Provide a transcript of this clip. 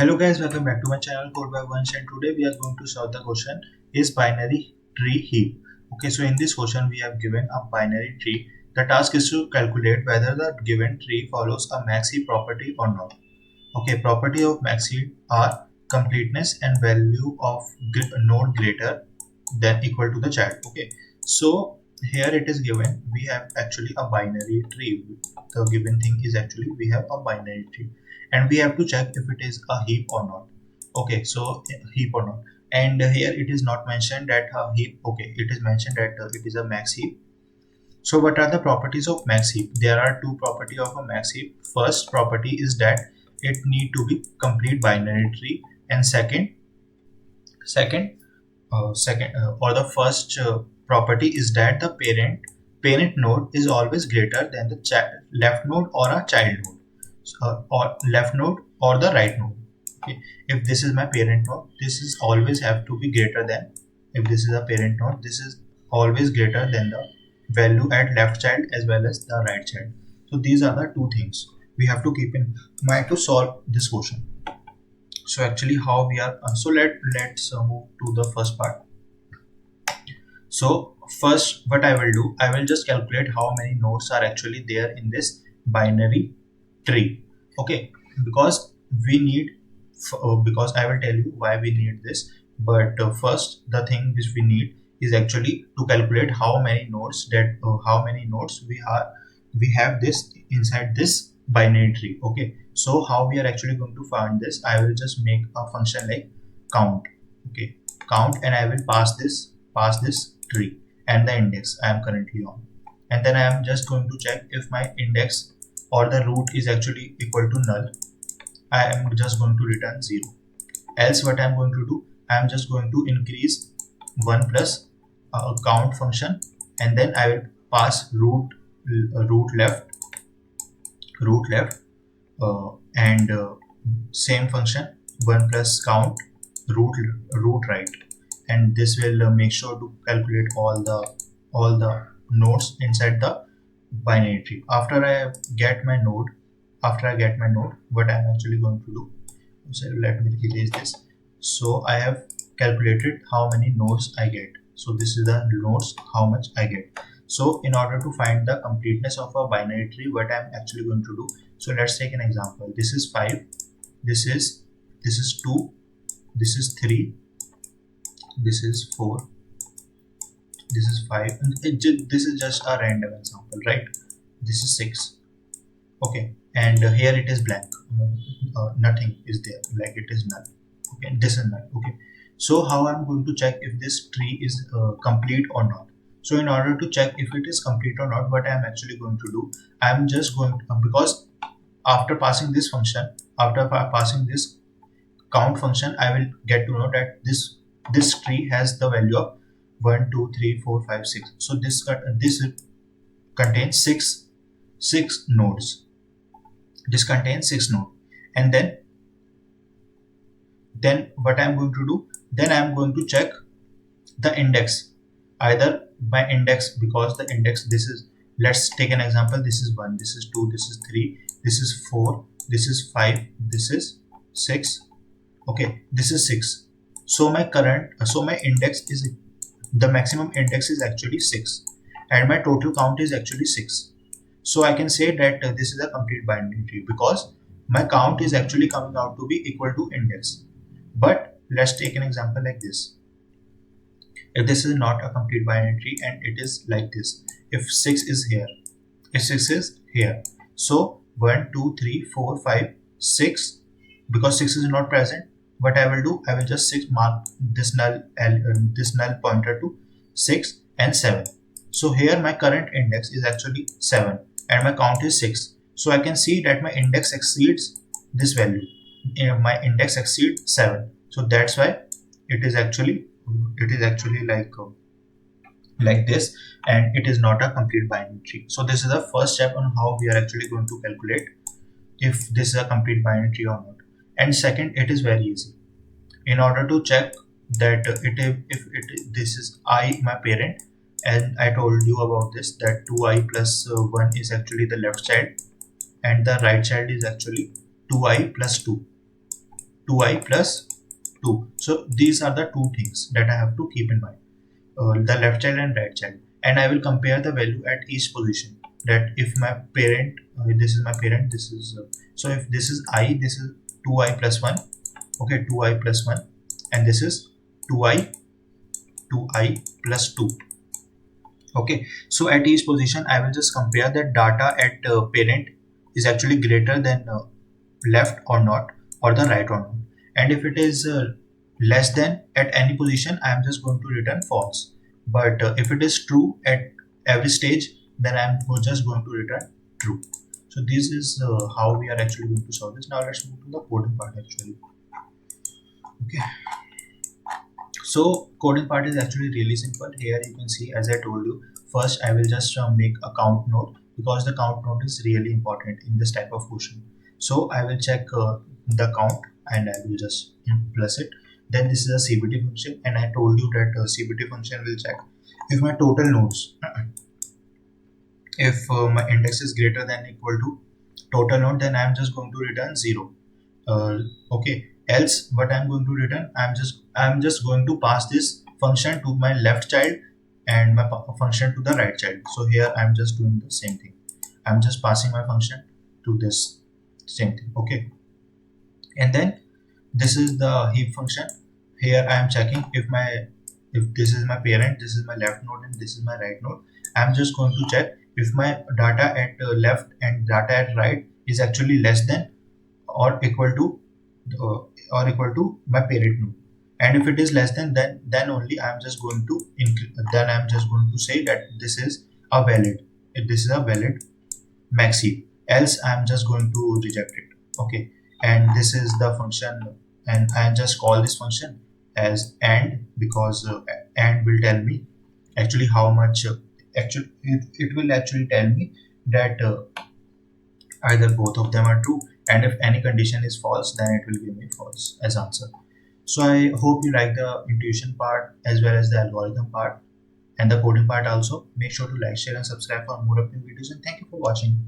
Hello guys, welcome back to my channel Code by Vansh, and today we are going to solve the question, is binary tree heap? Okay, so in this question we have given a binary tree. The task is to calculate whether the given tree follows a max heap property or not. Okay, property of max heap are completeness and value of node greater than equal to the child. Okay, so here it is given we have actually a binary tree. The given thing is actually we have a binary tree and we have to check if it is a heap or not. Okay, so heap or not, and here it is not mentioned that heap. Okay, it is mentioned that it is a max heap. So what are the properties of max heap? There are two property of a max heap. First property is that it need to be complete binary tree, and second or the first property is that the parent node is always greater than the left node or a child node, or left node or the right node. Okay, if this is my parent node, this is always have to be greater than, if this is a parent node, this is always greater than the value at left child as well as the right child. So these are the two things we have to keep in mind to solve this question. So actually how we are let's move to the first part. So first what I will do, I will just calculate how many nodes are actually there in this binary tree. Okay, because we need because I will tell you why we need this, but first the thing which we need is actually to calculate how many nodes we have this inside this binary tree. Okay, so how we are actually going to find this, I will just make a function like count. Okay, count, and I will pass this tree and the index I am currently on, and then I am just going to check if my index or the root is actually equal to null. I am just going to return 0. Else what I am going to do, I am just going to increase 1 plus count function, and then I will pass root left and same function 1 plus count root right, and this will make sure to calculate all the nodes inside the binary tree. After I get my node, what I'm actually going to do, so let me erase this. So I have calculated how many nodes I get. So this is the nodes, how much I get. So in order to find the completeness of a binary tree, what I'm actually going to do, so let's take an example. This is 5, this is 2, this is 3, this is 4, this is 5, and this is just a random example, right? This is 6. Okay, and here it is blank, nothing is there, like it is null. Okay, this is null. Okay, so how I'm going to check if this tree is complete or not? So in order to check if it is complete or not, what I'm actually going to do, I'm just going to, because after passing this function, after passing this count function, I will get to know that this tree has the value of 1 2 3 4 5 6. So this contains six nodes. This contains 6 nodes, and then what I'm going to do, then I'm going to check the index, either by index, because the index, this is, let's take an example, this is 1, this is 2, this is 3, this is 4, this is 5, this is 6. Okay, this is 6. So my index is, the maximum index is actually 6, and my total count is actually 6. So I can say that this is a complete binary tree because my count is actually coming out to be equal to index. But let's take an example like this. If this is not a complete binary tree and it is like this, if 6 is here, so 1 2 3 4 5 6, because 6 is not present, what I will do, I will just mark this null pointer to 6 and 7. So here my current index is actually 7 and my count is 6. So I can see that my index exceeds this value. My index exceeds 7. So that's why it is actually like this, and it is not a complete binary tree. So this is the first step on how we are actually going to calculate if this is a complete binary tree or not. And second, it is very easy. In order to check that this is I, my parent, and I told you about this, that 2i plus 1 is actually the left child, and the right child is actually 2i plus 2. 2i plus 2. So these are the two things that I have to keep in mind, the left child and right child, and I will compare the value at each position. That if my parent, this is my parent, this is so if this is I, this is 2i plus 1. Okay, 2i plus 1, and this is 2i 2i plus 2. Okay, so at each position I will just compare that data at parent is actually greater than left or not, or the right or not. And if it is less than at any position, I am just going to return false. But if it is true at every stage, then I am just going to return true. So this is how we are actually going to solve this. Now let's move to the coding part actually. Okay, so coding part is actually really simple. Here you can see, as I told you, first I will just make a count node, because the count node is really important in this type of question. So I will check the count and I will just plus it. Then this is a CBT function, and I told you that CBT function will check if my total nodes, if my index is greater than equal to total node, then I am just going to return 0. Okay, else what I'm going to return, I'm just going to pass this function to my left child and my function to the right child. So here I'm just doing the same thing, I'm just passing my function to this same thing. Okay, and then this is the heap function. Here I am checking if this is my parent, this is my left node, and this is my right node. I'm just going to check if my data at left and data at right is actually less than or equal to uh, my parent node. And if it is less than, then only I'm just going to say that this is a valid, this is a valid max heap, else I'm just going to reject it. Okay, and this is the function, and I just call this function as AND, because AND will tell me actually how much actually it will actually tell me that either both of them are true, and if any condition is false, then it will give me false as answer. So I hope you like the intuition part as well as the algorithm part and the coding part also. Make sure to like, share and subscribe for more upcoming videos, and thank you for watching.